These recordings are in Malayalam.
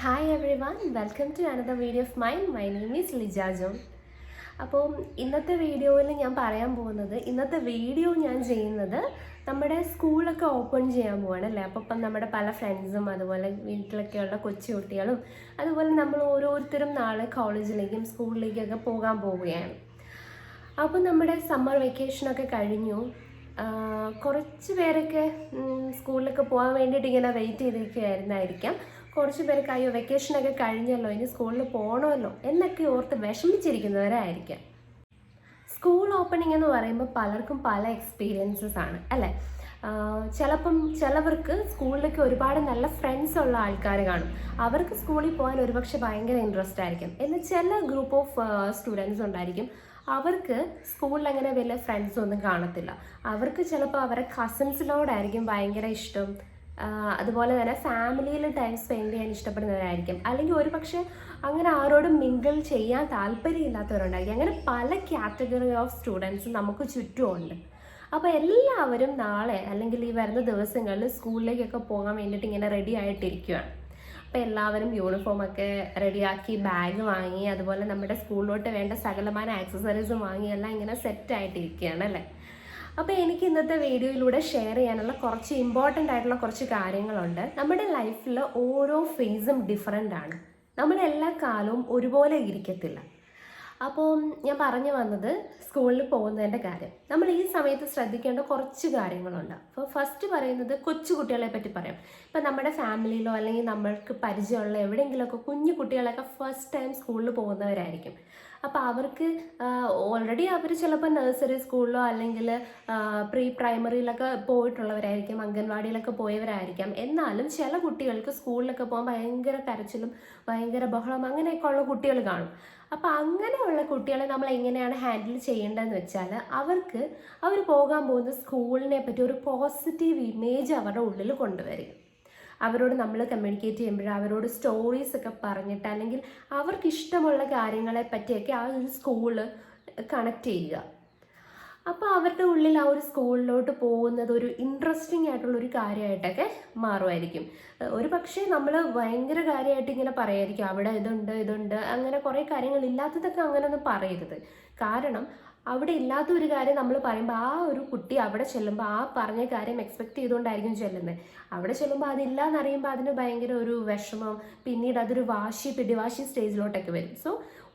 Hi everyone, welcome to another video of mine. My name is Lija John. അപ്പോൾ ഇന്നത്തെ വീഡിയോയിൽ ഞാൻ പറയാൻ പോകുന്നത് ഞാൻ ചെയ്യുന്നത് നമ്മുടെ സ്കൂളൊക്കെ ഓപ്പൺ ചെയ്യാൻ പോവാണല്ലേ. അപ്പം നമ്മുടെ പല ഫ്രണ്ട്സും അതുപോലെ വീട്ടിലൊക്കെയുള്ള കൊച്ചു കുട്ടികളും അതുപോലെ നമ്മൾ ഓരോരുത്തരും നാളെ കോളേജിലേക്കും സ്കൂളിലേക്കൊക്കെ പോകാൻ പോവുകയാണ്. അപ്പോൾ നമ്മുടെ സമ്മർ വെക്കേഷനൊക്കെ കഴിഞ്ഞു. കുറച്ച് പേരൊക്കെ സ്കൂളിലൊക്കെ പോകാൻ വേണ്ടിയിട്ട് ഇങ്ങനെ വെയിറ്റ് ചെയ്തിരിക്കുകയായിരുന്നായിരിക്കാം. കുറച്ച് പേർക്ക് അയ്യോ വെക്കേഷനൊക്കെ കഴിഞ്ഞല്ലോ, ഇനി സ്കൂളിൽ പോകണമല്ലോ എന്നൊക്കെ ഓർത്ത് വിഷമിച്ചിരിക്കുന്നവരായിരിക്കാം. സ്കൂൾ ഓപ്പണിംഗ് എന്ന് പറയുമ്പോൾ പലർക്കും പല എക്സ്പീരിയൻസസ് ആണ് അല്ലേ. ചിലവർക്ക് സ്കൂളിലേക്ക് ഒരുപാട് നല്ല ഫ്രണ്ട്സ് ഉള്ള ആൾക്കാർ കാണും. അവർക്ക് സ്കൂളിൽ പോകാൻ ഒരുപക്ഷെ ഭയങ്കര ഇൻട്രസ്റ്റ് ആയിരിക്കും. എന്നാൽ ചില ഗ്രൂപ്പ് ഓഫ് സ്റ്റുഡൻസ് ഉണ്ടായിരിക്കും, അവർക്ക് സ്കൂളിൽ അങ്ങനെ വലിയ ഫ്രണ്ട്സ് ഒന്നും കാണത്തില്ല. അവർക്ക് ചിലപ്പോൾ അവരുടെ കസിൻസിനോടായിരിക്കും ഭയങ്കര ഇഷ്ടം. അതുപോലെ തന്നെ ഫാമിലിയിൽ ടൈം സ്പെൻഡ് ചെയ്യാൻ ഇഷ്ടപ്പെടുന്നവരായിരിക്കും. അല്ലെങ്കിൽ ഒരു പക്ഷേ അങ്ങനെ ആരോടും മിങ്കിൾ ചെയ്യാൻ താല്പര്യമില്ലാത്തവരുണ്ടായിരിക്കും. അങ്ങനെ പല കാറ്റഗറി ഓഫ് സ്റ്റുഡൻസ് നമുക്ക് ചുറ്റുമുണ്ട്. അപ്പോൾ എല്ലാവരും നാളെ അല്ലെങ്കിൽ ഈ വരുന്ന ദിവസങ്ങളിൽ സ്കൂളിലേക്കൊക്കെ പോകാൻ വേണ്ടിയിട്ട് ഇങ്ങനെ റെഡി ആയിട്ടിരിക്കുകയാണ്. അപ്പോൾ എല്ലാവരും യൂണിഫോമൊക്കെ റെഡിയാക്കി, ബാഗ് വാങ്ങി, അതുപോലെ നമ്മുടെ സ്കൂളിലോട്ട് വേണ്ട സകലമായ ആക്സസറീസും വാങ്ങി എല്ലാം ഇങ്ങനെ സെറ്റായിട്ടിരിക്കുകയാണ് അല്ലേ. അപ്പോൾ എനിക്ക് ഇന്നത്തെ വീഡിയോയിലൂടെ ഷെയർ ചെയ്യാനുള്ള കുറച്ച് ഇമ്പോർട്ടൻ്റ് ആയിട്ടുള്ള കുറച്ച് കാര്യങ്ങളുണ്ട്. നമ്മുടെ ലൈഫിൽ ഓരോ ഫേസും ഡിഫറെൻ്റ് ആണ്. നമ്മുടെ എല്ലാ കാലവും ഒരുപോലെ ഇരിക്കത്തില്ല. അപ്പോൾ ഞാൻ പറഞ്ഞു വന്നത് സ്കൂളിൽ പോകുന്നതിൻ്റെ കാര്യം. നമ്മൾ ഈ സമയത്ത് ശ്രദ്ധിക്കേണ്ട കുറച്ച് കാര്യങ്ങളുണ്ട്. അപ്പോൾ ഫസ്റ്റ് പറയുന്നത് കൊച്ചു കുട്ടികളെ പറ്റി പറയാം. ഇപ്പം നമ്മുടെ ഫാമിലിയിലോ അല്ലെങ്കിൽ നമ്മൾക്ക് പരിചയമുള്ള എവിടെയെങ്കിലുമൊക്കെ കുഞ്ഞു കുട്ടികളൊക്കെ ഫസ്റ്റ് ടൈം സ്കൂളിൽ പോകുന്നവരായിരിക്കും. അപ്പോൾ അവർക്ക് ഓൾറെഡി അവർ ചിലപ്പോൾ നഴ്സറി സ്കൂളിലോ അല്ലെങ്കിൽ പ്രീ പ്രൈമറിയിലൊക്കെ പോയിട്ടുള്ളവരായിരിക്കും, അംഗൻവാടിയിലൊക്കെ പോയവരായിരിക്കാം. എന്നാലും ചില കുട്ടികൾക്ക് സ്കൂളിലൊക്കെ പോകാൻ ഭയങ്കര കരച്ചിലും ഭയങ്കര ബഹളം അങ്ങനെയൊക്കെ ഉള്ള കുട്ടികൾ കാണും. അപ്പോൾ അങ്ങനെയുള്ള കുട്ടികളെ നമ്മൾ എങ്ങനെയാണ് ഹാൻഡിൽ ചെയ്യേണ്ടതെന്ന് വെച്ചാൽ അവർ പോകാൻ പോകുന്ന സ്കൂളിനെ പറ്റി ഒരു പോസിറ്റീവ് ഇമേജ് അവരുടെ ഉള്ളിൽ കൊണ്ടുവരിക. അവരോട് നമ്മൾ കമ്മ്യൂണിക്കേറ്റ് ചെയ്യുമ്പോൾ അവരോട് സ്റ്റോറീസ് ഒക്കെ പറഞ്ഞിട്ട് അല്ലെങ്കിൽ അവർക്ക് ഇഷ്ടമുള്ള കാര്യങ്ങളെ പറ്റിയൊക്കെ ആ ഒരു സ്കൂള് കണക്ട് ചെയ്യുക. അപ്പോൾ അവരുടെ ഉള്ളിൽ ആ ഒരു സ്കൂളിലോട്ട് പോകുന്നത് ഒരു ഇൻട്രസ്റ്റിംഗ് ആയിട്ടുള്ളൊരു കാര്യമായിട്ടൊക്കെ മാറുമായിരിക്കും. ഒരു പക്ഷേ നമ്മൾ ഭയങ്കര കാര്യമായിട്ട് ഇങ്ങനെ പറയായിരിക്കും, അവിടെ ഇതുണ്ട് അങ്ങനെ കുറേ കാര്യങ്ങളില്ലാത്തതൊക്കെ അങ്ങനെ ഒന്നും പറയരുത്. കാരണം അവിടെ ഇല്ലാത്ത ഒരു കാര്യം നമ്മൾ പറയുമ്പോൾ ആ ഒരു കുട്ടി അവിടെ ചെല്ലുമ്പോൾ ആ പറഞ്ഞ കാര്യം എക്സ്പെക്ട് ചെയ്തുകൊണ്ടായിരിക്കും ചെല്ലുന്നത്. അവിടെ ചെല്ലുമ്പോൾ അതില്ല എന്നറിയുമ്പോൾ അതിന് ഭയങ്കര ഒരു വിഷമം, പിന്നീട് അതൊരു പിടിവാശി സ്റ്റേജിലോട്ടൊക്കെ വരും. സോ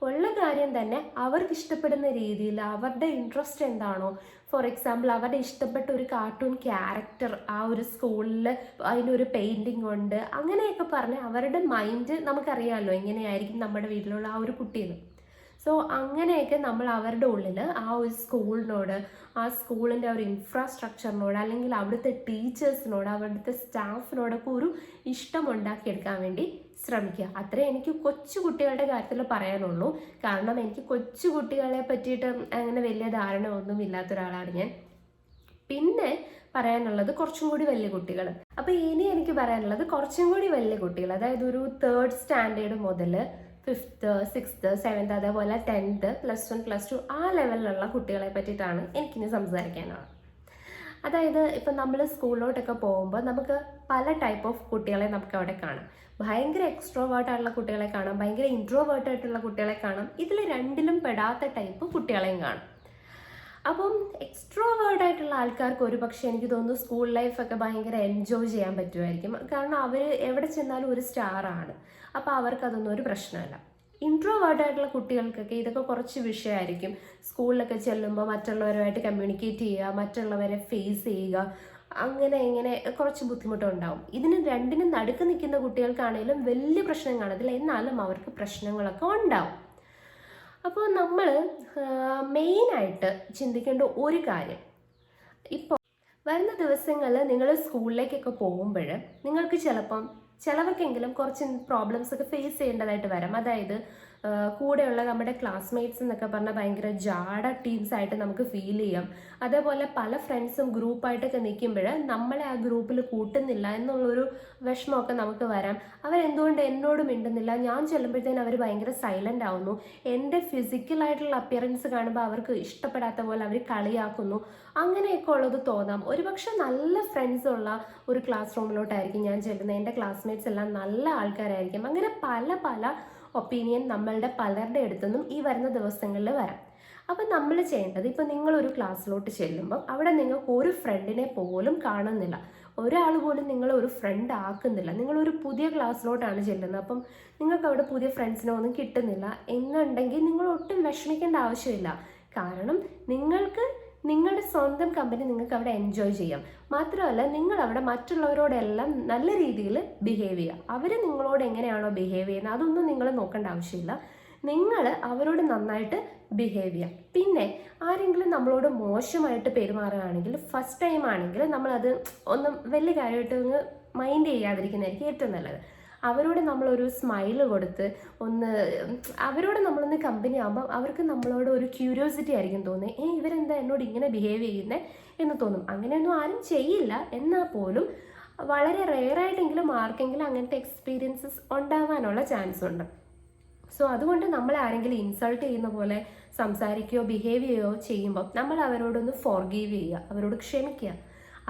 ഉള്ള കാര്യം തന്നെ അവർക്ക് ഇഷ്ടപ്പെടുന്ന രീതിയിൽ അവരുടെ ഇൻട്രസ്റ്റ് എന്താണോ, ഫോർ എക്സാമ്പിൾ അവരുടെ ഇഷ്ടപ്പെട്ട ഒരു കാർട്ടൂൺ ക്യാരക്ടർ ആ ഒരു സ്കൂളിൽ അതിനൊരു പെയിൻറ്റിങ് ഉണ്ട് അങ്ങനെയൊക്കെ പറഞ്ഞ് അവരുടെ മൈൻഡ് നമുക്കറിയാമല്ലോ എങ്ങനെയായിരിക്കും നമ്മുടെ വീട്ടിലുള്ള ആ ഒരു കുട്ടിയെന്ന്. സോ അങ്ങനെയൊക്കെ നമ്മൾ അവരുടെ ഉള്ളിൽ ആ ഒരു സ്കൂളിനോട്, ആ സ്കൂളിൻ്റെ ഒരു ഇൻഫ്രാസ്ട്രക്ചറിനോട് അല്ലെങ്കിൽ അവിടുത്തെ ടീച്ചേഴ്സിനോട്, അവിടുത്തെ സ്റ്റാഫിനോടൊക്കെ ഒരു ഇഷ്ടം ഉണ്ടാക്കിയെടുക്കാൻ വേണ്ടി ശ്രമിക്കുക. അത്രേ എനിക്ക് കൊച്ചു കുട്ടികളുടെ കാര്യത്തിൽ പറയാനുള്ളൂ. കാരണം എനിക്ക് കൊച്ചു കുട്ടികളെ പറ്റിയിട്ട് അങ്ങനെ വലിയ ധാരണ ഒന്നും ഇല്ലാത്ത ഒരാളാണ് ഞാൻ. പിന്നെ പറയാനുള്ളത് കുറച്ചും കൂടി വലിയ കുട്ടികൾ. അപ്പോൾ ഇനി എനിക്ക് പറയാനുള്ളത് കുറച്ചും കൂടി വലിയ കുട്ടികൾ, അതായത് ഒരു 3rd സ്റ്റാൻഡേർഡ് മുതൽ 5th 6th 7th അതേപോലെ 10th +1 +2 ആ ലെവലിലുള്ള കുട്ടികളെ പറ്റിയിട്ടാണ് എനിക്കിനി സംസാരിക്കാനുള്ളത്. അതായത് ഇപ്പം നമ്മൾ സ്കൂളിലോട്ടൊക്കെ പോകുമ്പോൾ നമുക്ക് പല ടൈപ്പ് ഓഫ് കുട്ടികളെ നമുക്ക് അവിടെ കാണാം. ഭയങ്കര എക്സ്ട്രോവേർട്ടായിട്ടുള്ള കുട്ടികളെ കാണാം, ഭയങ്കര ഇൻട്രോവേർട്ടായിട്ടുള്ള കുട്ടികളെ കാണാം. ഇതിൽ രണ്ടിലും പെടാത്ത ടൈപ്പ് കുട്ടികളെയും കാണാം. അപ്പം എക്സ്ട്രോവേർട്ടായിട്ടുള്ള ആൾക്കാർക്ക് ഒരു പക്ഷേ എനിക്ക് തോന്നുന്നു സ്കൂൾ ലൈഫൊക്കെ ഭയങ്കര എൻജോയ് ചെയ്യാൻ പറ്റുമായിരിക്കും. കാരണം അവർ എവിടെ ചെന്നാലും ഒരു സ്റ്റാറാണ്. അപ്പോൾ അവർക്കതൊന്നും ഒരു പ്രശ്നമല്ല. ഇൻട്രോവേർട്ടായിട്ടുള്ള കുട്ടികൾക്കൊക്കെ ഇതൊക്കെ കുറച്ച് വിഷയമായിരിക്കും. സ്കൂളിലൊക്കെ ചെല്ലുമ്പോൾ മറ്റുള്ളവരുമായിട്ട് കമ്മ്യൂണിക്കേറ്റ് ചെയ്യുക, മറ്റുള്ളവരെ ഫേസ് ചെയ്യുക, അങ്ങനെ ഇങ്ങനെ കുറച്ച് ബുദ്ധിമുട്ടുണ്ടാവും. ഇതിന് രണ്ടിനും നടുക്ക് നിൽക്കുന്ന കുട്ടികൾക്കാണെങ്കിലും വലിയ പ്രശ്നം കാണത്തില്ല, എന്നാലും അവർക്ക് പ്രശ്നങ്ങളൊക്കെ ഉണ്ടാവും. അപ്പോൾ നമ്മൾ മെയിനായിട്ട് ചിന്തിക്കേണ്ട ഒരു കാര്യം, ഇപ്പോൾ വരുന്ന ദിവസങ്ങളിൽ നിങ്ങൾ സ്കൂളിലേക്കൊക്കെ പോകുമ്പോൾ നിങ്ങൾക്ക് ചിലവർക്കെങ്കിലും കുറച്ച് പ്രോബ്ലംസ് ഒക്കെ ഫേസ് ചെയ്യേണ്ടതായിട്ട് വരാം. അതായത് കൂടെയുള്ള നമ്മുടെ ക്ലാസ്മേറ്റ്സ് എന്നൊക്കെ പറഞ്ഞാൽ ഭയങ്കര ജാട ടീംസായിട്ട് നമുക്ക് ഫീൽ ചെയ്യാം. അതേപോലെ പല ഫ്രണ്ട്സും ഗ്രൂപ്പായിട്ടൊക്കെ നിൽക്കുമ്പോൾ നമ്മളെ ആ ഗ്രൂപ്പിൽ കൂട്ടുന്നില്ല എന്നുള്ളൊരു വിഷമമൊക്കെ നമുക്ക് വരാം. അവരെന്തുകൊണ്ട് എന്നോട് മിണ്ടുന്നില്ല, ഞാൻ ചെല്ലുമ്പോഴത്തേനും അവർ ഭയങ്കര സൈലൻ്റ് ആവുന്നു, എൻ്റെ ഫിസിക്കലായിട്ടുള്ള അപ്പിയറൻസ് കാണുമ്പോൾ അവർക്ക് ഇഷ്ടപ്പെടാത്ത പോലെ അവർ കളിയാക്കുന്നു, അങ്ങനെയൊക്കെ ഉള്ളത് തോന്നാം. ഒരുപക്ഷെ നല്ല ഫ്രണ്ട്സ് ഉള്ള ഒരു ക്ലാസ് റൂമിലോട്ടായിരിക്കും ഞാൻ ചെല്ലുന്നത്, എൻ്റെ ക്ലാസ്മേറ്റ്സ് എല്ലാം നല്ല ആൾക്കാരായിരിക്കും. അങ്ങനെ പല പല ഒപ്പീനിയൻ നമ്മളുടെ പലരുടെ അടുത്തുനിന്നും ഈ വരുന്ന ദിവസങ്ങളിൽ വരാം. അപ്പം നമ്മൾ ചെയ്യേണ്ടത്, ഇപ്പം നിങ്ങളൊരു ക്ലാസ്സിലോട്ട് ചെല്ലുമ്പം അവിടെ നിങ്ങൾക്ക് ഒരു ഫ്രണ്ടിനെ പോലും കാണുന്നില്ല, ഒരാൾ പോലും നിങ്ങളെ ഒരു ഫ്രണ്ട് ആക്കുന്നില്ല, നിങ്ങളൊരു പുതിയ ക്ലാസ്സിലോട്ടാണ് ചെല്ലുന്നത്, അപ്പം നിങ്ങൾക്ക് അവിടെ പുതിയ ഫ്രണ്ട്സിനെ ഒന്നും കിട്ടുന്നില്ല എന്നുണ്ടെങ്കിൽ നിങ്ങൾ ഒട്ടും വിഷമിക്കേണ്ട ആവശ്യമില്ല. കാരണം നിങ്ങൾക്ക് നിങ്ങളുടെ സ്വന്തം കമ്പനി നിങ്ങൾക്ക് അവിടെ എൻജോയ് ചെയ്യാം. മാത്രമല്ല, നിങ്ങൾ അവിടെ മറ്റുള്ളവരോടെല്ലാം നല്ല രീതിയിൽ ബിഹേവ് ചെയ്യുക. അവർ നിങ്ങളോട് എങ്ങനെയാണോ ബിഹേവ് ചെയ്യുന്നത് അതൊന്നും നിങ്ങൾ നോക്കേണ്ട ആവശ്യമില്ല. നിങ്ങൾ അവരോട് നന്നായിട്ട് ബിഹേവ് ചെയ്യുക. പിന്നെ ആരെങ്കിലും നമ്മളോട് മോശമായിട്ട് പെരുമാറുകയാണെങ്കിൽ ഫസ്റ്റ് ടൈം ആണെങ്കിൽ നമ്മളത് ഒന്നും വലിയ കാര്യമായിട്ട് ഒന്ന് മൈൻഡ് ചെയ്യാതിരിക്കുന്നതായിരിക്കും ഏറ്റവും നല്ലത്. അവരോട് നമ്മളൊരു സ്മൈല് കൊടുത്ത് അവരോട് നമ്മളൊന്ന് കമ്പനി ആകുമ്പോൾ അവർക്ക് നമ്മളോട് ഒരു ക്യൂരിയോസിറ്റി ആയിരിക്കും തോന്നുന്നത്, ഇവരെന്താ എന്നോട് ഇങ്ങനെ ബിഹേവ് ചെയ്യുന്നത് എന്ന് തോന്നും. അങ്ങനെയൊന്നും ആരും ചെയ്യില്ല, എന്നാൽ പോലും വളരെ റെയറായിട്ടെങ്കിലും ആർക്കെങ്കിലും അങ്ങനത്തെ എക്സ്പീരിയൻസസ് ഉണ്ടാവാനുള്ള ചാൻസ് ഉണ്ട്. സോ അതുകൊണ്ട് നമ്മൾ ആരെങ്കിലും ഇൻസൾട്ട് ചെയ്യുന്ന പോലെ സംസാരിക്കുകയോ ബിഹേവ് ചെയ്യുകയോ ചെയ്യുമ്പോൾ നമ്മൾ അവരോടൊന്ന് ഫോർഗീവ് ചെയ്യുക, അവരോട് ക്ഷമിക്കുക,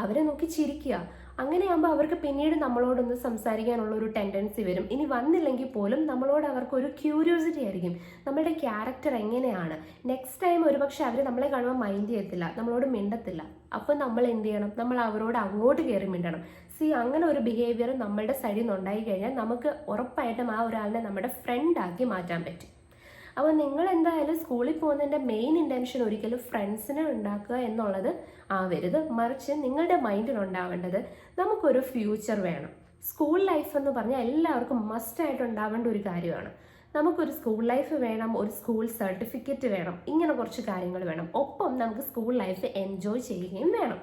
അവരെ നോക്കി ചിരിക്കുക. അങ്ങനെയാകുമ്പോൾ അവർക്ക് പിന്നീട് നമ്മളോടൊന്ന് സംസാരിക്കാനുള്ള ഒരു ടെൻഡൻസി വരും. ഇനി വന്നില്ലെങ്കിൽ പോലും നമ്മളോട് അവർക്കൊരു ക്യൂരിയോസിറ്റി ആയിരിക്കും, നമ്മളുടെ ക്യാരക്ടർ എങ്ങനെയാണ്. നെക്സ്റ്റ് ടൈം ഒരുപക്ഷെ അവർ നമ്മളെ കാണുമ്പോൾ മൈൻഡ് ചെയ്യത്തില്ല, നമ്മളോട് മിണ്ടത്തില്ല. അപ്പോൾ നമ്മൾ എന്ത് ചെയ്യണം, നമ്മൾ അവരോട് അങ്ങോട്ട് കയറി മിണ്ടണം. അങ്ങനെ ഒരു ബിഹേവിയർ നമ്മളുടെ സൈഡിൽ നിന്ന് ഉണ്ടായി കഴിഞ്ഞാൽ നമുക്ക് ഉറപ്പായിട്ടും ആ ഒരാളിനെ നമ്മുടെ ഫ്രണ്ടാക്കി മാറ്റാൻ പറ്റും. അപ്പോൾ നിങ്ങൾ എന്തായാലും സ്കൂളിൽ പോകുന്നതിൻ്റെ മെയിൻ ഇൻറ്റൻഷൻ ഒരിക്കലും ഫ്രണ്ട്സിനെ ഉണ്ടാക്കുക എന്നുള്ളത് ആവരുത്. മറിച്ച് നിങ്ങളുടെ മൈൻഡിൽ ഉണ്ടാവേണ്ടത് നമുക്കൊരു ഫ്യൂച്ചർ വേണം. സ്കൂൾ ലൈഫ് എന്ന് പറഞ്ഞാൽ എല്ലാവർക്കും മസ്റ്റായിട്ട് ഉണ്ടാവേണ്ട ഒരു കാര്യമാണ്. നമുക്കൊരു സ്കൂൾ ലൈഫ് വേണം, ഒരു സ്കൂൾ സർട്ടിഫിക്കറ്റ് വേണം, ഇങ്ങനെ കുറച്ച് കാര്യങ്ങൾ വേണം. ഒപ്പം നമുക്ക് സ്കൂൾ ലൈഫ് എൻജോയ് ചെയ്യുകയും വേണം.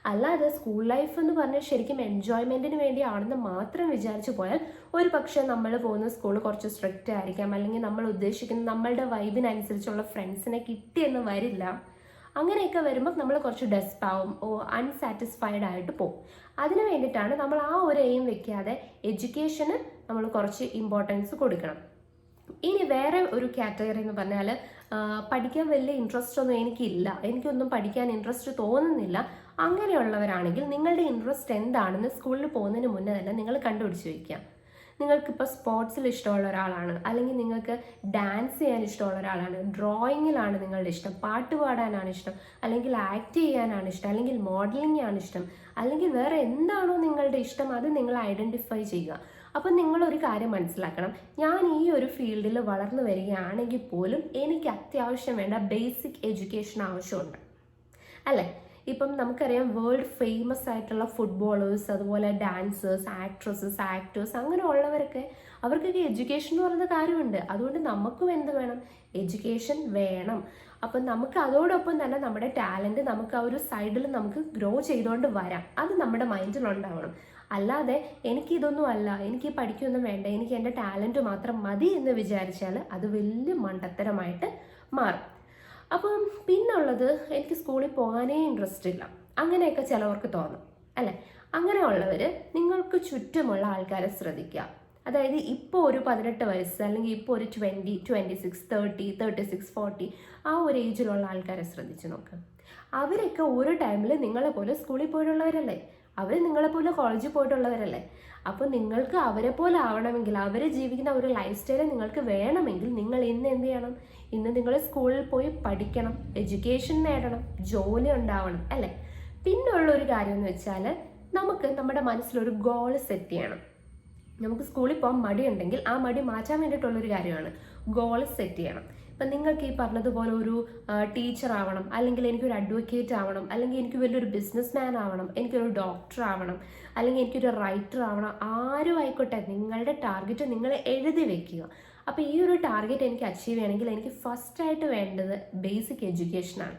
അല്ലാതെ സ്കൂൾ ലൈഫ് എന്ന് പറഞ്ഞാൽ ശരിക്കും എൻജോയ്മെൻറ്റിന് വേണ്ടിയാണെന്ന് മാത്രം വിചാരിച്ചു പോയാൽ ഒരു പക്ഷേ നമ്മൾ പോകുന്ന സ്കൂൾ കുറച്ച് സ്ട്രിക്റ്റ് ആയിരിക്കാം, അല്ലെങ്കിൽ നമ്മൾ ഉദ്ദേശിക്കുന്ന നമ്മളുടെ വൈബിനനുസരിച്ചുള്ള ഫ്രണ്ട്സിനെ കിട്ടിയെന്ന് വരില്ല. അങ്ങനെയൊക്കെ വരുമ്പോൾ നമ്മൾ കുറച്ച് ഡെസ്പാവും, അൺസാറ്റിസ്ഫൈഡ് ആയിട്ട് പോകും. അതിന് വേണ്ടിയിട്ടാണ് നമ്മൾ ആ ഒരു എയിം വെക്കാതെ എഡ്യൂക്കേഷന് നമ്മൾ കുറച്ച് ഇമ്പോർട്ടൻസ് കൊടുക്കണം. ഇനി വേറെ ഒരു കാറ്റഗറി എന്ന് പറഞ്ഞാൽ പഠിക്കാൻ വലിയ ഇൻട്രസ്റ്റ് ഒന്നും എനിക്കില്ല, എനിക്കൊന്നും പഠിക്കാൻ ഇൻട്രസ്റ്റ് തോന്നുന്നില്ല, അങ്ങനെയുള്ളവരാണെങ്കിൽ നിങ്ങളുടെ ഇൻട്രസ്റ്റ് എന്താണെന്ന് സ്കൂളിൽ പോകുന്നതിന് മുന്നേ തന്നെ നിങ്ങൾ കണ്ടുപിടിച്ച് വയ്ക്കുക. നിങ്ങൾക്കിപ്പോൾ സ്പോർട്സിൽ ഇഷ്ടമുള്ള ഒരാളാണ്, അല്ലെങ്കിൽ നിങ്ങൾക്ക് ഡാൻസ് ചെയ്യാൻ ഇഷ്ടമുള്ള ഒരാളാണ്, ഡ്രോയിങ്ങിലാണ് നിങ്ങളുടെ ഇഷ്ടം, പാട്ട് പാടാനാണ് ഇഷ്ടം, അല്ലെങ്കിൽ ആക്ട് ചെയ്യാനാണ് ഇഷ്ടം, അല്ലെങ്കിൽ മോഡലിംഗ് ആണ് ഇഷ്ടം, അല്ലെങ്കിൽ വേറെ എന്താണോ നിങ്ങളുടെ ഇഷ്ടം അത് നിങ്ങൾ ഐഡൻറ്റിഫൈ ചെയ്യുക. അപ്പം നിങ്ങളൊരു കാര്യം മനസ്സിലാക്കണം, ഞാൻ ഈ ഒരു ഫീൽഡിൽ വളർന്നു വരികയാണെങ്കിൽ പോലും എനിക്ക് അത്യാവശ്യം വേണ്ട ബേസിക് എഡ്യൂക്കേഷൻ ആവശ്യമുണ്ട്, അല്ലേ? ഇപ്പം നമുക്കറിയാം വേൾഡ് ഫേമസ് ആയിട്ടുള്ള ഫുട്ബോളേഴ്സ്, അതുപോലെ ഡാൻസേഴ്സ്, ആക്ടേഴ്സ് അങ്ങനെ ഉള്ളവരൊക്കെ അവർക്കൊക്കെ എഡ്യൂക്കേഷൻ എന്ന് പറയുന്ന കാര്യമുണ്ട്. അതുകൊണ്ട് നമുക്കും എന്ത് വേണം, എഡ്യൂക്കേഷൻ വേണം. അപ്പം നമുക്ക് അതോടൊപ്പം തന്നെ നമ്മുടെ ടാലൻറ്റ് നമുക്ക് ആ ഒരു സൈഡിൽ നമുക്ക് ഗ്രോ ചെയ്തുകൊണ്ട് വരാം. അത് നമ്മുടെ മൈൻഡിലുണ്ടാവണം. അല്ലാതെ എനിക്കിതൊന്നും അല്ല, എനിക്ക് പഠിക്കൊന്നും വേണ്ട, എനിക്ക് എൻ്റെ ടാലൻറ്റ് മാത്രം മതി എന്ന് വിചാരിച്ചാൽ അത് വലിയ മണ്ടത്തരമായിട്ട് മാറും. അപ്പം പിന്നുള്ളത്, എനിക്ക് സ്കൂളിൽ പോകാനേ ഇൻട്രസ്റ്റ് ഇല്ല, അങ്ങനെയൊക്കെ ചിലവർക്ക് തോന്നും, അല്ലേ? അങ്ങനെയുള്ളവർ നിങ്ങൾക്ക് ചുറ്റുമുള്ള ആൾക്കാരെ ശ്രദ്ധിക്കുക. അതായത് ഇപ്പോൾ ഒരു 18 വയസ്സ്, അല്ലെങ്കിൽ ഇപ്പോൾ ഒരു 20, 26, 30, 36, 40 ആ ഒരു ഏജിലുള്ള ആൾക്കാരെ ശ്രദ്ധിച്ച് നോക്ക്. അവരൊക്കെ ഒരു ടൈമിൽ നിങ്ങളെ പോലെ സ്കൂളിൽ പോയിട്ടുള്ളവരല്ലേ, അവർ നിങ്ങളെപ്പോലെ കോളേജിൽ പോയിട്ടുള്ളവരല്ലേ. അപ്പോൾ നിങ്ങൾക്ക് അവരെ പോലെ ആവണമെങ്കിൽ, അവർ ജീവിക്കുന്ന ഒരു ലൈഫ് സ്റ്റൈൽ നിങ്ങൾക്ക് വേണമെങ്കിൽ നിങ്ങൾ ഇന്ന് എന്ത് ചെയ്യണം, ഇന്ന് നിങ്ങൾ സ്കൂളിൽ പോയി പഠിക്കണം, എഡ്യൂക്കേഷൻ നേടണം, ജോലി ഉണ്ടാവണം, അല്ലേ? പിന്നുള്ളൊരു കാര്യം എന്ന് വെച്ചാൽ നമുക്ക് നമ്മുടെ മനസ്സിലൊരു ഗോൾ സെറ്റ് ചെയ്യണം. നമുക്ക് സ്കൂളിൽ പോകാൻ മടിയുണ്ടെങ്കിൽ ആ മടി മാറ്റാൻ വേണ്ടിയിട്ടുള്ളൊരു കാര്യമാണ് ഗോൾ സെറ്റ് ചെയ്യണം. ഇപ്പം നിങ്ങൾക്ക് ഈ പറഞ്ഞതുപോലെ ഒരു ടീച്ചർ ആവണം, അല്ലെങ്കിൽ എനിക്കൊരു അഡ്വക്കേറ്റ് ആവണം, അല്ലെങ്കിൽ എനിക്ക് വലിയൊരു ബിസിനസ് ആവണം, എനിക്കൊരു ഡോക്ടർ ആവണം, അല്ലെങ്കിൽ എനിക്കൊരു റൈറ്റർ ആവണം, ആരും ആയിക്കോട്ടെ, നിങ്ങളുടെ ടാർഗറ്റ് നിങ്ങൾ എഴുതി വെക്കുക. അപ്പോൾ ഈ ഒരു ടാർഗറ്റ് എനിക്ക് അച്ചീവ് ചെയ്യണമെങ്കിൽ എനിക്ക് ഫസ്റ്റായിട്ട് വേണ്ടത് ബേസിക് എഡ്യൂക്കേഷനാണ്.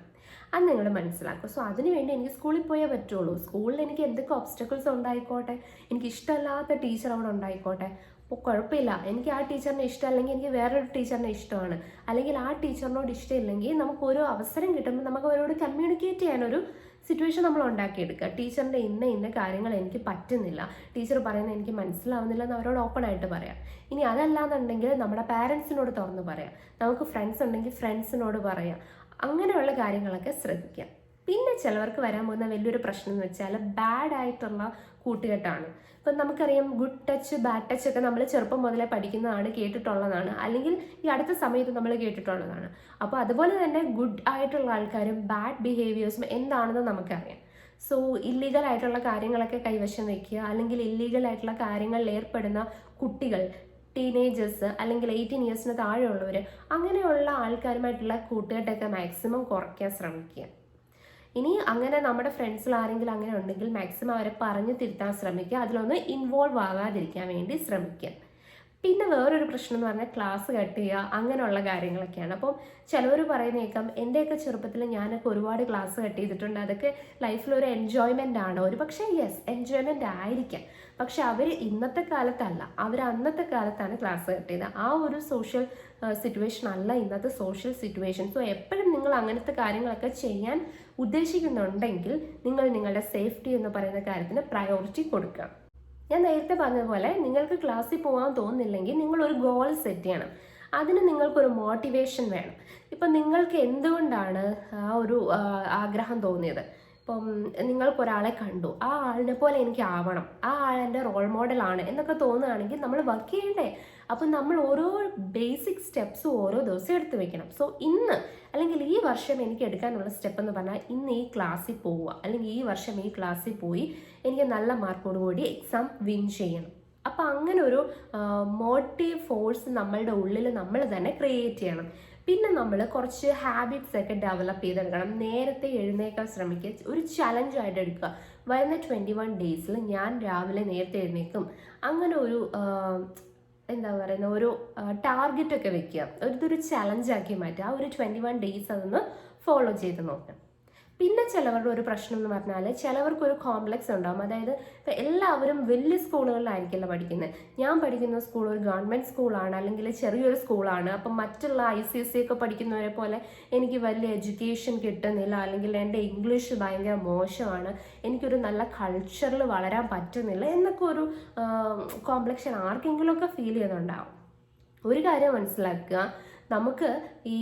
അത് നിങ്ങൾ മനസ്സിലാക്കുക. സോ അതിനുവേണ്ടി എനിക്ക് സ്കൂളിൽ പോയേ പറ്റുള്ളൂ. സ്കൂളിൽ എനിക്ക് എന്തൊക്കെ ഒബ്സ്റ്റക്കിൾസ് ഉണ്ടായിക്കോട്ടെ, എനിക്ക് ഇഷ്ടമല്ലാത്ത ടീച്ചർ അവിടെ ഉണ്ടായിക്കോട്ടെ, അപ്പോൾ കുഴപ്പമില്ല, എനിക്ക് ആ ടീച്ചറിനെ ഇഷ്ടം, അല്ലെങ്കിൽ എനിക്ക് വേറൊരു ടീച്ചറിനെ ഇഷ്ടമാണ്, അല്ലെങ്കിൽ ആ ടീച്ചറിനോട് ഇഷ്ടമില്ലെങ്കിൽ നമുക്കൊരു അവസരം കിട്ടുമ്പോൾ നമുക്ക് അവരോട് കമ്മ്യൂണിക്കേറ്റ് ചെയ്യാനൊരു സിറ്റുവേഷൻ നമ്മൾ ഉണ്ടാക്കിയെടുക്കുക. ടീച്ചറിൻ്റെ ഇന്ന കാര്യങ്ങൾ എനിക്ക് പറ്റുന്നില്ല, ടീച്ചർ പറയുന്നത് എനിക്ക് മനസ്സിലാവുന്നില്ല എന്ന് അവരോട് ഓപ്പൺ ആയിട്ട് പറയാം. ഇനി അതല്ലാന്നുണ്ടെങ്കിൽ നമ്മുടെ പാരൻസിനോട് തുറന്ന് പറയാം. നമുക്ക് ഫ്രണ്ട്സ് ഉണ്ടെങ്കിൽ ഫ്രണ്ട്സിനോട് പറയാം. അങ്ങനെയുള്ള കാര്യങ്ങളൊക്കെ ശ്രദ്ധിക്കാം. പിന്നെ ചിലവർക്ക് വരാൻ പോകുന്ന വലിയൊരു പ്രശ്നം എന്ന് വെച്ചാൽ ബാഡ് ആയിട്ടുള്ള കൂട്ടുകെട്ടാണ്. ഇപ്പം നമുക്കറിയാം, ഗുഡ് ടച്ച് ബാഡ് ടച്ച് ഒക്കെ നമ്മൾ ചെറുപ്പം മുതലേ പഠിക്കുന്നതാണ്, കേട്ടിട്ടുള്ളതാണ്, അല്ലെങ്കിൽ ഈ അടുത്ത സമയത്ത് നമ്മൾ കേട്ടിട്ടുള്ളതാണ്. അപ്പോൾ അതുപോലെ തന്നെ ഗുഡ് ആയിട്ടുള്ള ആൾക്കാരും ബാഡ് ബിഹേവിയേഴ്സും എന്താണെന്ന് നമുക്കറിയാം. സോ ഇല്ലീഗൽ ആയിട്ടുള്ള കാര്യങ്ങളൊക്കെ കൈവശം വയ്ക്കുക, അല്ലെങ്കിൽ ഇല്ലീഗൽ ആയിട്ടുള്ള കാര്യങ്ങളിൽ ഏർപ്പെടുന്ന കുട്ടികൾ, ടീനേജേഴ്സ്, അല്ലെങ്കിൽ 18 ഇയേഴ്സിന് താഴെയുള്ളവർ, അങ്ങനെയുള്ള ആൾക്കാരുമായിട്ടുള്ള കൂട്ടുകെട്ടൊക്കെ മാക്സിമം കുറയ്ക്കാൻ ശ്രമിക്കുക. ഇനി അങ്ങനെ നമ്മുടെ ഫ്രണ്ട്സിൽ ആരെങ്കിലും അങ്ങനെ ഉണ്ടെങ്കിൽ മാക്സിമം അവരെ പറഞ്ഞു തിരുത്താൻ ശ്രമിക്കുക, അതിലൊന്ന് ഇൻവോൾവ് ആകാതിരിക്കാൻ വേണ്ടി ശ്രമിക്കുക. പിന്നെ വേറൊരു പ്രശ്നം എന്ന് പറഞ്ഞാൽ ക്ലാസ് കട്ട് ചെയ്യുക, അങ്ങനെയുള്ള കാര്യങ്ങളൊക്കെയാണ്. അപ്പം ചിലവർ പറയുന്നേക്കാം, എൻ്റെയൊക്കെ ചെറുപ്പത്തിൽ ഞാനൊക്കെ ഒരുപാട് ക്ലാസ് കട്ട് ചെയ്തിട്ടുണ്ട്, അതൊക്കെ ലൈഫിലൊരു എൻജോയ്മെൻ്റ് ആണ്. ഒരു പക്ഷേ യെസ്, എൻജോയ്മെൻ്റ് ആയിരിക്കാം, പക്ഷെ അവർ ഇന്നത്തെ കാലത്തല്ല, അവർ അന്നത്തെ കാലത്താണ് ക്ലാസ് കട്ട് ചെയ്തത്. ആ ഒരു സോഷ്യൽ സിറ്റുവേഷൻ അല്ല ഇന്നത്തെ സോഷ്യൽ സിറ്റുവേഷൻ. സോ എപ്പോഴും നിങ്ങൾ അങ്ങനത്തെ കാര്യങ്ങളൊക്കെ ചെയ്യാൻ ഉദ്ദേശിക്കുന്നുണ്ടെങ്കിൽ നിങ്ങൾ നിങ്ങളുടെ സേഫ്റ്റി എന്ന് പറയുന്ന കാര്യത്തിന് പ്രയോറിറ്റി കൊടുക്കുക. ഞാൻ നേരത്തെ പറഞ്ഞതുപോലെ, നിങ്ങൾക്ക് ക്ലാസ്സിൽ പോകാൻ തോന്നുന്നില്ലെങ്കിൽ നിങ്ങളൊരു ഗോൾ സെറ്റ് ചെയ്യണം. അതിന് നിങ്ങൾക്കൊരു മോട്ടിവേഷൻ വേണം. ഇപ്പം നിങ്ങൾക്ക് എന്തുകൊണ്ടാണ് ആ ഒരു ആഗ്രഹം തോന്നിയത്? ഇപ്പം നിങ്ങൾക്കൊരാളെ കണ്ടു, ആ ആളിനെ പോലെ എനിക്ക് ആവണം, ആ ആളെൻ്റെ റോൾ മോഡലാണ് എന്നൊക്കെ തോന്നുകയാണെങ്കിൽ നമ്മൾ വർക്ക് ചെയ്യണ്ടേ? അപ്പം നമ്മൾ ഓരോ ബേസിക് സ്റ്റെപ്സും ഓരോ ദിവസം എടുത്തു വെക്കണം. സോ ഇന്ന്, അല്ലെങ്കിൽ ഈ വർഷം എനിക്ക് എടുക്കാനുള്ള സ്റ്റെപ്പ് എന്ന് പറഞ്ഞാൽ, ഇന്ന് ഈ ക്ലാസ്സിൽ പോവുക, അല്ലെങ്കിൽ ഈ വർഷം ഈ ക്ലാസ്സിൽ പോയി എനിക്ക് നല്ല മാർക്കോടുകൂടി എക്സാം വിൻ ചെയ്യണം. അപ്പം അങ്ങനെ ഒരു മോട്ടീവ് ഫോഴ്സ് നമ്മളുടെ ഉള്ളിൽ നമ്മൾ തന്നെ ക്രിയേറ്റ് ചെയ്യണം. പിന്നെ നമ്മൾ കുറച്ച് ഹാബിറ്റ്സ് ഒക്കെ ഡെവലപ്പ് ചെയ്തെടുക്കണം. നേരത്തെ എഴുന്നേക്കാൻ ശ്രമിക്കുക, ഒരു ചലഞ്ചായിട്ട് എടുക്കുക. വരുന്ന 21 ഡേയ്സിൽ ഞാൻ രാവിലെ നേരത്തെ എഴുന്നേക്കും, അങ്ങനെ ഒരു എന്താ പറയുന്ന ഒരു ടാർഗറ്റൊക്കെ വെക്കുക, ഇതൊരു ചലഞ്ചാക്കി മാറ്റുക. ആ ഒരു 21 ഡേയ്സ് അതൊന്ന് ഫോളോ ചെയ്ത് നോക്കാം. പിന്നെ ചിലവരുടെ ഒരു പ്രശ്നം എന്ന് പറഞ്ഞാൽ, ചിലവർക്കൊരു കോംപ്ലക്സ് ഉണ്ടാകും. അതായത് ഇപ്പം എല്ലാവരും വലിയ സ്കൂളുകളിലായിരിക്കില്ല പഠിക്കുന്നത്. ഞാൻ പഠിക്കുന്ന സ്കൂൾ ഒരു ഗവൺമെൻറ് സ്കൂളാണ്, അല്ലെങ്കിൽ ചെറിയൊരു സ്കൂളാണ്. അപ്പം മറ്റുള്ള ICSE ഒക്കെ പഠിക്കുന്നവരെ പോലെ എനിക്ക് വലിയ എഡ്യൂക്കേഷൻ കിട്ടുന്നില്ല, അല്ലെങ്കിൽ എൻ്റെ ഇംഗ്ലീഷ് ഭയങ്കര മോശമാണ്, എനിക്കൊരു നല്ല കൾച്ചറിൽ വളരാൻ പറ്റുന്നില്ല എന്നൊക്കെ ഒരു കോംപ്ലക്ഷൻ ആർക്കെങ്കിലുമൊക്കെ ഫീൽ ചെയ്യുന്നുണ്ടാവും. ഒരു കാര്യം മനസ്സിലാക്കുക, നമുക്ക് ഈ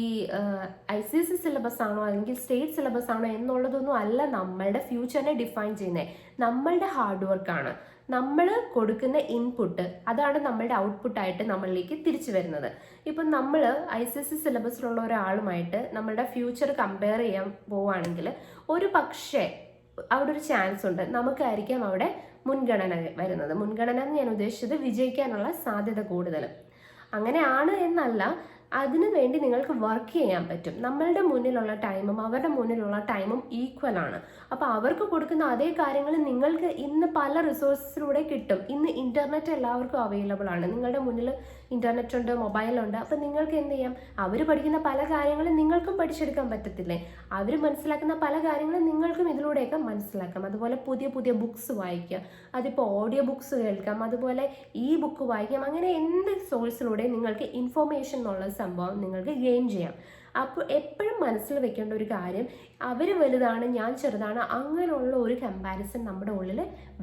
ICSE സിലബസ് ആണോ അല്ലെങ്കിൽ സ്റ്റേറ്റ് സിലബസ് ആണോ എന്നുള്ളതൊന്നും അല്ല നമ്മളുടെ ഫ്യൂച്ചറിനെ ഡിഫൈൻ ചെയ്യുന്നത്. നമ്മളുടെ ഹാർഡ് വർക്കാണ്, നമ്മൾ കൊടുക്കുന്ന ഇൻപുട്ട്, അതാണ് നമ്മളുടെ ഔട്ട്പുട്ടായിട്ട് നമ്മളിലേക്ക് തിരിച്ചു വരുന്നത്. ഇപ്പം നമ്മൾ ICSE സിലബസിലുള്ള ഒരാളുമായിട്ട് നമ്മളുടെ ഫ്യൂച്ചർ കമ്പയർ ചെയ്യാൻ പോവുകയാണെങ്കിൽ, ഒരു പക്ഷേ അവിടെ ഒരു ചാൻസ് ഉണ്ട് നമുക്കായിരിക്കാം അവിടെ മുൻഗണന വരുന്നത്. മുൻഗണന എന്ന് ഞാൻ ഉദ്ദേശിച്ചത് വിജയിക്കാനുള്ള സാധ്യത കൂടുതൽ. അങ്ങനെയാണ് എന്നല്ല, അതിനു വേണ്ടി നിങ്ങൾക്ക് വർക്ക് ചെയ്യാൻ പറ്റും. നമ്മളുടെ മുന്നിലുള്ള ടൈമും അവരുടെ മുന്നിലുള്ള ടൈമും ഈക്വൽ ആണ്. അപ്പോൾ അവർക്ക് കൊടുക്കുന്ന അതേ കാര്യങ്ങൾ നിങ്ങൾക്ക് ഇന്ന് പല റിസോഴ്സിലൂടെ കിട്ടും. ഇന്ന് ഇൻ്റർനെറ്റ് എല്ലാവർക്കും അവൈലബിൾ ആണ്, നിങ്ങളുടെ മുന്നിൽ ഇൻ്റർനെറ്റ് ഉണ്ട്, മൊബൈലുണ്ട്. അപ്പം നിങ്ങൾക്ക് എന്ത് ചെയ്യാം, അവർ പഠിക്കുന്ന പല കാര്യങ്ങളും നിങ്ങൾക്കും പഠിച്ചെടുക്കാൻ പറ്റത്തില്ലേ? അവർ മനസ്സിലാക്കുന്ന പല കാര്യങ്ങളും നിങ്ങൾക്കും ഇതിലൂടെയൊക്കെ മനസ്സിലാക്കാം. അതുപോലെ പുതിയ പുതിയ ബുക്സ് വായിക്കുക, അതിപ്പോൾ ഓഡിയോ ബുക്സ് കേൾക്കാം, അതുപോലെ ബുക്ക് വായിക്കാം. അങ്ങനെ എന്ത് സോഴ്സിലൂടെ നിങ്ങൾക്ക് ഇൻഫോർമേഷൻ എന്നുള്ള സംഭവം നിങ്ങൾക്ക് ഗെയിൻ ചെയ്യാം. അപ്പോൾ എപ്പോഴും മനസ്സിൽ വെക്കേണ്ട ഒരു കാര്യം, അവർ വലുതാണ് ഞാൻ ചെറുതാണ് അങ്ങനെയുള്ള ഒരു കമ്പാരിസൺ നമ്മുടെ ഉള്ളിൽ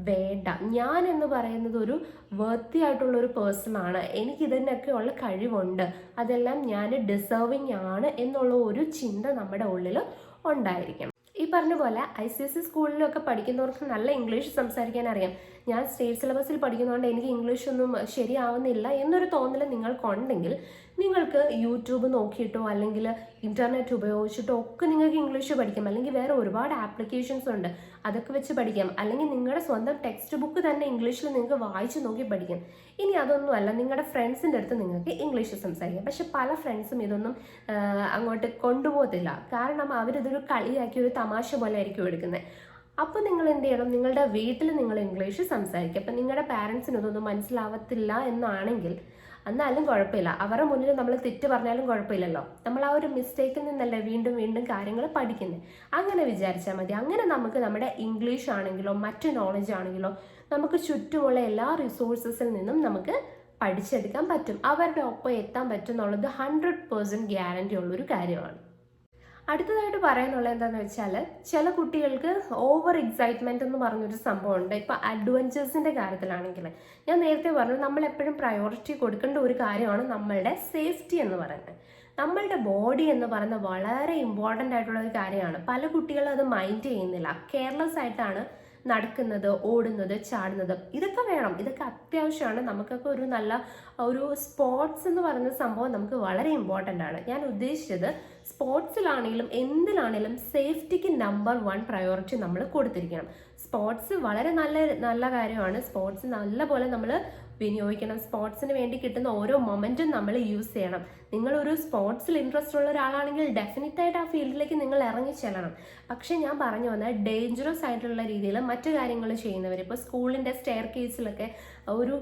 വേണ്ട. ഞാൻ എന്ന് പറയുന്നത് ഒരു വർത്തി ആയിട്ടുള്ള ഒരു പേഴ്സൺ ആണ്, എനിക്കിതിനൊക്കെ ഉള്ള കഴിവുണ്ട്, അതെല്ലാം ഞാൻ ഡിസേർവിങ് ആണ് എന്നുള്ള ഒരു ചിന്ത നമ്മുടെ ഉള്ളിൽ ഉണ്ടായിരിക്കണം. ഈ പറഞ്ഞ പോലെ ICSE സ്കൂളിലൊക്കെ പഠിക്കുന്നവർക്ക് നല്ല ഇംഗ്ലീഷ് സംസാരിക്കാൻ അറിയാം. ഞാൻ സ്റ്റേറ്റ് സിലബസിൽ പഠിക്കുന്നതുകൊണ്ട് എനിക്ക് ഇംഗ്ലീഷൊന്നും ശരിയാവുന്നില്ല എന്നൊരു തോന്നൽ നിങ്ങൾക്കുണ്ടെങ്കിൽ, നിങ്ങൾക്ക് യൂട്യൂബ് നോക്കിയിട്ടോ അല്ലെങ്കിൽ ഇൻ്റർനെറ്റ് ഉപയോഗിച്ചിട്ടോ ഒക്കെ നിങ്ങൾക്ക് ഇംഗ്ലീഷ് പഠിക്കാം. അല്ലെങ്കിൽ വേറെ ഒരുപാട് ആപ്ലിക്കേഷൻസ് ഉണ്ട്, അതൊക്കെ വെച്ച് പഠിക്കാം. അല്ലെങ്കിൽ നിങ്ങളുടെ സ്വന്തം ടെക്സ്റ്റ് ബുക്ക് തന്നെ ഇംഗ്ലീഷിൽ നിങ്ങൾക്ക് വായിച്ച് നോക്കി പഠിക്കാം. ഇനി അതൊന്നുമല്ല, നിങ്ങളുടെ ഫ്രണ്ട്സിൻ്റെ അടുത്ത് നിങ്ങൾക്ക് ഇംഗ്ലീഷ് സംസാരിക്കാം. പക്ഷെ പല ഫ്രണ്ട്സും ഇതൊന്നും അങ്ങോട്ട് കൊണ്ടുപോകത്തില്ല. കാരണം അവരിതൊരു കളിയാക്കി ഒരു തമാശ പോലെ ആയിരിക്കും എടുക്കുന്നത്. അപ്പോൾ നിങ്ങൾ എന്ത് ചെയ്യണം, നിങ്ങളുടെ വീട്ടിൽ നിങ്ങൾ ഇംഗ്ലീഷ് സംസാരിക്കുക. അപ്പം നിങ്ങളുടെ പാരൻസിന് ഇതൊന്നും മനസ്സിലാവത്തില്ല എന്നാണെങ്കിൽ എന്നാലും കുഴപ്പമില്ല, അവരുടെ മുന്നിൽ നമ്മൾ തെറ്റ് പറഞ്ഞാലും കുഴപ്പമില്ലല്ലോ. നമ്മൾ ആ ഒരു മിസ്റ്റേക്കിൽ നിന്നല്ലേ വീണ്ടും വീണ്ടും കാര്യങ്ങൾ പഠിക്കുന്നത്. അങ്ങനെ വിചാരിച്ചാൽ മതി. അങ്ങനെ നമുക്ക് നമ്മുടെ ഇംഗ്ലീഷ് ആണെങ്കിലോ മറ്റ് നോളജ് ആണെങ്കിലോ നമുക്ക് ചുറ്റുമുള്ള എല്ലാ റിസോഴ്സസിൽ നിന്നും നമുക്ക് പഠിച്ചെടുക്കാൻ പറ്റും, അവരുടെ ഒപ്പം എത്താൻ പറ്റും എന്നുള്ളത് 100% ഗ്യാരണ്ടി ഉള്ളൊരു കാര്യമാണ്. അടുത്തതായിട്ട് പറയാനുള്ളത് എന്താണെന്ന് വെച്ചാൽ, ചില കുട്ടികൾക്ക് ഓവർ എക്സൈറ്റ്മെൻറ്റ് എന്ന് പറഞ്ഞൊരു സംഭവമുണ്ട്. ഇപ്പോൾ അഡ്വഞ്ചേഴ്സിൻ്റെ കാര്യത്തിലാണെങ്കിൽ ഞാൻ നേരത്തെ പറഞ്ഞു, നമ്മൾ എപ്പോഴും പ്രയോറിറ്റി കൊടുക്കേണ്ട ഒരു കാര്യമാണ് നമ്മളുടെ സേഫ്റ്റി എന്ന് പറയുന്നത്. നമ്മളുടെ ബോഡി എന്ന് പറയുന്നത് വളരെ ഇമ്പോർട്ടൻ്റ് ആയിട്ടുള്ള ഒരു കാര്യമാണ്. പല കുട്ടികളും അത് മൈൻഡ് ചെയ്യുന്നില്ല, കെയർലെസ് ആയിട്ടാണ് നടക്കുന്നത്, ഓടുന്നത്, ചാടുന്നത്. ഇതൊക്കെ വേണം, ഇതൊക്കെ അത്യാവശ്യമാണ്. നമുക്കൊക്കെ ഒരു നല്ല ഒരു സ്പോർട്സ് എന്ന് പറയുന്ന സംഭവം നമുക്ക് വളരെ ഇമ്പോർട്ടൻ്റ് ആണ്. ഞാൻ ഉദ്ദേശിച്ചത് സ്പോർട്സിലാണെങ്കിലും എന്തിലാണെങ്കിലും സേഫ്റ്റിക്ക് നമ്പർ 1 പ്രയോറിറ്റി നമ്മൾ കൊടുത്തിരിക്കണം. സ്പോർട്സ് വളരെ നല്ല കാര്യമാണ്. സ്പോർട്സ് നല്ലപോലെ നമ്മൾ വിനിയോഗിക്കണം. സ്പോർട്സിന് വേണ്ടി കിട്ടുന്ന ഓരോ മൊമെൻറ്റും നമ്മൾ യൂസ് ചെയ്യണം. നിങ്ങളൊരു സ്പോർട്സിൽ ഇൻട്രസ്റ്റ് ഉള്ള ഒരാളാണെങ്കിൽ ഡെഫിനറ്റായിട്ട് ആ ഫീൽഡിലേക്ക് നിങ്ങൾ ഇറങ്ങി ചെല്ലണം. പക്ഷേ ഞാൻ പറഞ്ഞു വന്നാൽ ഡേഞ്ചറസ് ആയിട്ടുള്ള രീതിയിൽ മറ്റു കാര്യങ്ങൾ ചെയ്യുന്നവർ, ഇപ്പോൾ സ്കൂളിൻ്റെ സ്റ്റെയർ കേസിലൊക്കെ ഒരു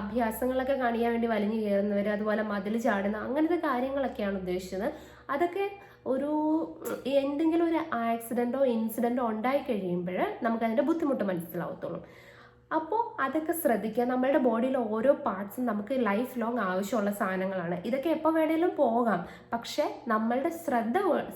അഭ്യാസങ്ങളൊക്കെ കാണിക്കാൻ വേണ്ടി വലിഞ്ഞു കയറുന്നവർ, അതുപോലെ മതിൽ ചാടുന്ന അങ്ങനത്തെ കാര്യങ്ങളൊക്കെയാണ് ഉദ്ദേശിച്ചത്. അതൊക്കെ ഒരു എന്തെങ്കിലും ഒരു ആക്സിഡൻറ്റോ ഇൻസിഡൻറ്റോ ഉണ്ടായി കഴിയുമ്പോൾ നമുക്കതിൻ്റെ ബുദ്ധിമുട്ട് മനസ്സിലാവത്തുള്ളൂ. അപ്പോൾ അതൊക്കെ ശ്രദ്ധിക്കുക. നമ്മളുടെ ബോഡിയിലെ ഓരോ പാർട്സും നമുക്ക് ലൈഫ് ലോങ് ആവശ്യമുള്ള സാധനങ്ങളാണ്. ഇതൊക്കെ എപ്പോൾ വേണേലും പോകാം, പക്ഷേ നമ്മളുടെ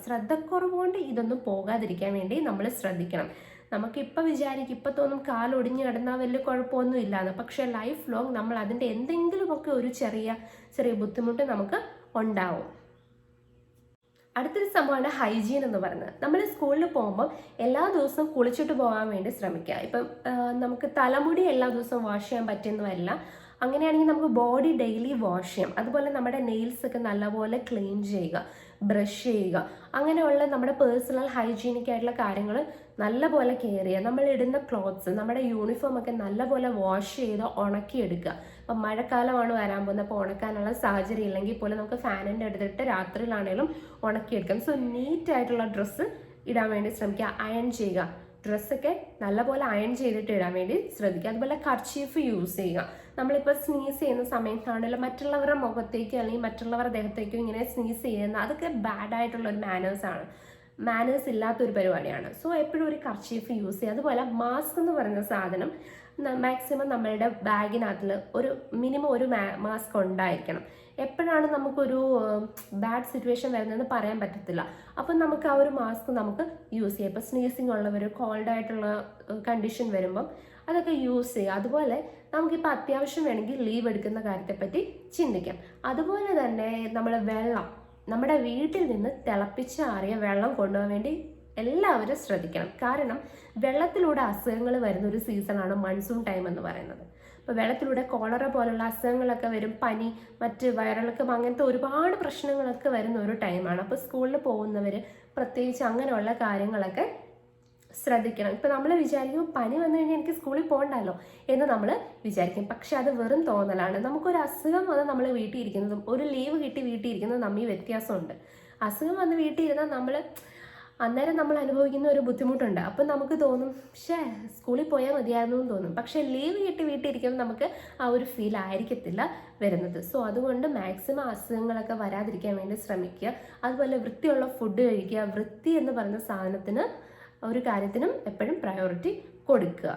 ശ്രദ്ധക്കുറവ് കൊണ്ട് ഇതൊന്നും പോകാതിരിക്കാൻ വേണ്ടി നമ്മൾ ശ്രദ്ധിക്കണം. നമുക്കിപ്പോൾ വിചാരിക്കും, ഇപ്പം തോന്നും കാലൊടിഞ്ഞ് കിടന്നാൽ വലിയ കുഴപ്പമൊന്നും ഇല്ലാന്ന്, പക്ഷേ ലൈഫ് ലോങ് നമ്മൾ അതിൻ്റെ എന്തെങ്കിലുമൊക്കെ ഒരു ചെറിയ ബുദ്ധിമുട്ട് നമുക്ക് ഉണ്ടാവും. അടുത്തൊരു സംഭവമാണ് ഹൈജീൻ എന്ന് പറയുന്നത്. നമ്മൾ സ്കൂളിൽ പോകുമ്പോൾ എല്ലാ ദിവസവും കുളിച്ചിട്ട് പോകാൻ വേണ്ടി ശ്രമിക്കുക. ഇപ്പം നമുക്ക് തലമുടി എല്ലാ ദിവസവും വാഷ് ചെയ്യാൻ പറ്റുമെന്ന് വരില്ല. അങ്ങനെയാണെങ്കിൽ നമുക്ക് ബോഡി ഡെയിലി വാഷ് ചെയ്യാം. അതുപോലെ നമ്മുടെ നെയിൽസ് ഒക്കെ നല്ലപോലെ ക്ലീൻ ചെയ്യുക, ബ്രഷ് ചെയ്യുക, അങ്ങനെയുള്ള നമ്മുടെ പേഴ്സണൽ ഹൈജീനിക് ആയിട്ടുള്ള കാര്യങ്ങൾ നല്ലപോലെ കെയർ ചെയ്യുക. നമ്മൾ ഇടുന്ന ക്ലോത്ത്സ്, നമ്മുടെ യൂണിഫോം ഒക്കെ നല്ലപോലെ വാഷ് ചെയ്ത് ഉണക്കിയെടുക്കുക. അപ്പം മഴക്കാലമാണ് വരാൻ പോകുന്നത്, അപ്പോൾ ഉണക്കാനുള്ള സാഹചര്യം ഇല്ലെങ്കിൽ പോലും നമുക്ക് ഫാനിൻ്റെ എടുത്തിട്ട് രാത്രിയിലാണെങ്കിലും ഉണക്കിയെടുക്കാം. സോ നീറ്റായിട്ടുള്ള ഡ്രസ്സ് ഇടാൻ വേണ്ടി ശ്രമിക്കുക. അയൺ ചെയ്യുക, ഡ്രസ്സൊക്കെ നല്ലപോലെ അയൺ ചെയ്തിട്ട് ഇടാൻ വേണ്ടി ശ്രദ്ധിക്കുക. അതുപോലെ കർച്ചീഫ് യൂസ് ചെയ്യുക. നമ്മളിപ്പോൾ സ്നീസ് ചെയ്യുന്ന സമയത്താണെങ്കിലും മറ്റുള്ളവരുടെ മുഖത്തേക്കോ അല്ലെങ്കിൽ മറ്റുള്ളവരുടെ ദേഹത്തേക്കോ ഇങ്ങനെ സ്നീസ് ചെയ്യുന്ന അതൊക്കെ ബാഡായിട്ടുള്ള ഒരു മാനേഴ്സ് ഇല്ലാത്തൊരു പരിപാടിയാണ്. സോ എപ്പോഴും ഒരു കർച്ചീഫ് യൂസ് ചെയ്യുക. അതുപോലെ മാസ്ക് എന്ന് പറയുന്ന സാധനം മാക്സിമം നമ്മളുടെ ബാഗിനകത്തിൽ മിനിമം ഒരു മാസ്ക് ഉണ്ടായിരിക്കണം. എപ്പോഴാണ് നമുക്കൊരു ബാഡ് സിറ്റുവേഷൻ വരുന്നതെന്ന് പറയാൻ പറ്റത്തില്ല. അപ്പം നമുക്ക് ആ ഒരു മാസ്ക് നമുക്ക് യൂസ് ചെയ്യാം. ഇപ്പോൾ സ്നീസിങ് ഉള്ളവർ, കോൾഡ് ആയിട്ടുള്ള കണ്ടീഷൻ വരുമ്പം അതൊക്കെ യൂസ് ചെയ്യുക. അതുപോലെ നമുക്കിപ്പോൾ അത്യാവശ്യം വേണമെങ്കിൽ ലീവ് എടുക്കുന്ന കാര്യത്തെപ്പറ്റി ചിന്തിക്കാം. അതുപോലെ തന്നെ നമ്മുടെ വീട്ടിൽ നിന്ന് തിളപ്പിച്ചാറിയ വെള്ളം കൊണ്ടുപോകാൻ വേണ്ടി എല്ലാവരും ശ്രദ്ധിക്കണം. കാരണം വെള്ളത്തിലൂടെ അസുഖങ്ങൾ വരുന്ന ഒരു സീസണാണ് മൺസൂൺ ടൈം എന്ന് പറയുന്നത്. ഇപ്പോൾ വെള്ളത്തിലൂടെ കോളറ പോലുള്ള അസുഖങ്ങളൊക്കെ വരും, പനി, മറ്റ് വയറിളക്കം, അങ്ങനത്തെ ഒരുപാട് പ്രശ്നങ്ങളൊക്കെ വരുന്ന ഒരു ടൈമാണ്. അപ്പോൾ സ്കൂളിൽ പോകുന്നവർ പ്രത്യേകിച്ച് അങ്ങനെയുള്ള കാര്യങ്ങളൊക്കെ ശ്രദ്ധിക്കണം. ഇപ്പം നമ്മൾ വിചാരിക്കും പനി വന്നു കഴിഞ്ഞാൽ എനിക്ക് സ്കൂളിൽ പോകണ്ടല്ലോ എന്ന് നമ്മൾ വിചാരിക്കും. പക്ഷെ അത് വെറും തോന്നലാണ്. നമുക്കൊരു അസുഖം വന്ന് നമ്മൾ വീട്ടിൽ ഇരിക്കുന്നതും ഒരു ലീവ് കിട്ടി വീട്ടിൽ ഇരിക്കുന്നതും തമ്മിൽ വ്യത്യാസമുണ്ട്. അസുഖം വന്ന് വീട്ടിൽ ഇരുന്നാൽ അന്നേരം നമ്മൾ അനുഭവിക്കുന്ന ഒരു ബുദ്ധിമുട്ടുണ്ട്. അപ്പം നമുക്ക് തോന്നും സ്കൂളിൽ പോയാൽ മതിയായിരുന്നു എന്ന് തോന്നും. പക്ഷേ ലീവ് കിട്ടി വീട്ടിൽ ഇരിക്കുമ്പോൾ നമുക്ക് ആ ഒരു ഫീൽ ആയിരിക്കത്തില്ല വരുന്നത്. സോ അതുകൊണ്ട് മാക്സിമം അസുഖങ്ങളൊക്കെ വരാതിരിക്കാൻ വേണ്ടി ശ്രമിക്കുക. അതുപോലെ വൃത്തിയുള്ള ഫുഡ് കഴിക്കുക. വൃത്തി എന്ന് പറയുന്ന ഒരു കാര്യത്തിനും എപ്പോഴും പ്രയോറിറ്റി കൊടുക്കുക.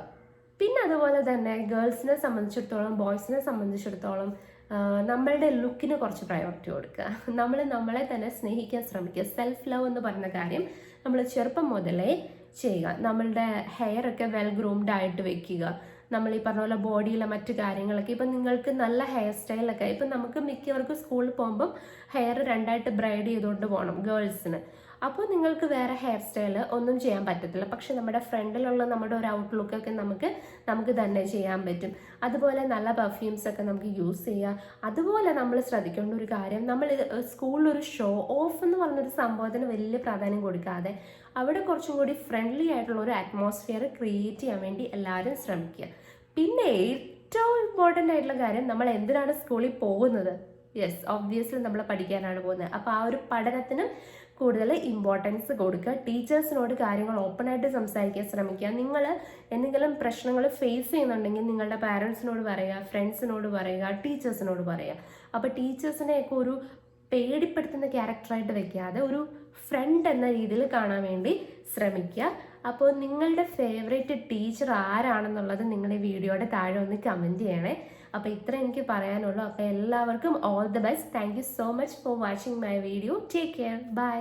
പിന്നെ അതുപോലെ തന്നെ ഗേൾസിനെ സംബന്ധിച്ചിടത്തോളം, ബോയ്സിനെ സംബന്ധിച്ചിടത്തോളം നമ്മളുടെ ലുക്കിന് കുറച്ച് പ്രയോറിറ്റി കൊടുക്കുക. നമ്മളെ തന്നെ സ്നേഹിക്കാൻ ശ്രമിക്കുക. സെൽഫ് ലവ് എന്ന് പറയുന്ന കാര്യം നമ്മൾ ചെറുപ്പം മുതലേ ചെയ്യുക. നമ്മളുടെ ഹെയർ ഒക്കെ വെൽ ഗ്രൂംഡ് ആയിട്ട് വെക്കുക. നമ്മൾ ഈ പറഞ്ഞ പോലെ ബോഡിയിലെ മറ്റു കാര്യങ്ങളൊക്കെ, ഇപ്പം നിങ്ങൾക്ക് നല്ല ഹെയർ സ്റ്റൈലൊക്കെ, ഇപ്പം നമുക്ക് മിക്കവർക്കും സ്കൂളിൽ പോകുമ്പം ഹെയർ 2ആയിട്ട് ബ്രൈഡ് ചെയ്തുകൊണ്ട് പോകണം ഗേൾസിന്. അപ്പോൾ നിങ്ങൾക്ക് വേറെ ഹെയർ സ്റ്റൈല് ഒന്നും ചെയ്യാൻ പറ്റത്തില്ല. പക്ഷെ നമ്മുടെ ഫ്രണ്ടിലുള്ള നമ്മുടെ ഒരു ഔട്ട്ലുക്കൊക്കെ നമുക്ക് തന്നെ ചെയ്യാൻ പറ്റും. അതുപോലെ നല്ല പെർഫ്യൂംസ് ഒക്കെ നമുക്ക് യൂസ് ചെയ്യുക. അതുപോലെ നമ്മൾ ശ്രദ്ധിക്കേണ്ട ഒരു കാര്യം, നമ്മൾ സ്കൂളിലൊരു ഷോ ഓഫ് എന്ന് പറഞ്ഞൊരു സംഭവത്തിന് വലിയ പ്രാധാന്യം കൊടുക്കാതെ അവിടെ കുറച്ചും കൂടി ഫ്രണ്ട്ലി ആയിട്ടുള്ള ഒരു അറ്റ്മോസ്ഫിയർ ക്രിയേറ്റ് ചെയ്യാൻ വേണ്ടി എല്ലാവരും ശ്രമിക്കുക. പിന്നെ ഏറ്റവും ഇമ്പോർട്ടൻ്റ് ആയിട്ടുള്ള കാര്യം, നമ്മൾ എന്തിനാണ് സ്കൂളിൽ പോകുന്നത്? യെസ്, ഒബ്വിയസ്ലി നമ്മൾ പഠിക്കാനാണ് പോകുന്നത്. അപ്പോൾ ആ ഒരു പഠനത്തിന് കൂടുതൽ ഇമ്പോർട്ടൻസ് കൊടുക്കുക. ടീച്ചേഴ്സിനോട് കാര്യങ്ങൾ ഓപ്പണായിട്ട് സംസാരിക്കാൻ ശ്രമിക്കുക. നിങ്ങൾ എന്തെങ്കിലും പ്രശ്നങ്ങൾ ഫേസ് ചെയ്യുന്നുണ്ടെങ്കിൽ നിങ്ങളുടെ പാരൻസിനോട് പറയുക, ഫ്രണ്ട്സിനോട് പറയുക, ടീച്ചേഴ്സിനോട് പറയുക. അപ്പോൾ ടീച്ചേഴ്സിനെയൊക്കെ ഒരു പേടിപ്പെടുത്തുന്ന ക്യാരക്ടറായിട്ട് വെക്കാതെ ഒരു ഫ്രണ്ട് എന്ന രീതിയിൽ കാണാൻ വേണ്ടി ശ്രമിക്കുക. അപ്പോൾ നിങ്ങളുടെ ഫേവറേറ്റ് ടീച്ചർ ആരാണെന്നുള്ളത് നിങ്ങളുടെ വീഡിയോയുടെ താഴെ ഒന്ന് കമൻറ്റ് ചെയ്യണേ. അപ്പോൾ ഇത്ര എനിക്ക് പറയാനുള്ളൂ. അപ്പോൾ എല്ലാവർക്കും all the best. Thank you so much for watching my video. Take care. By.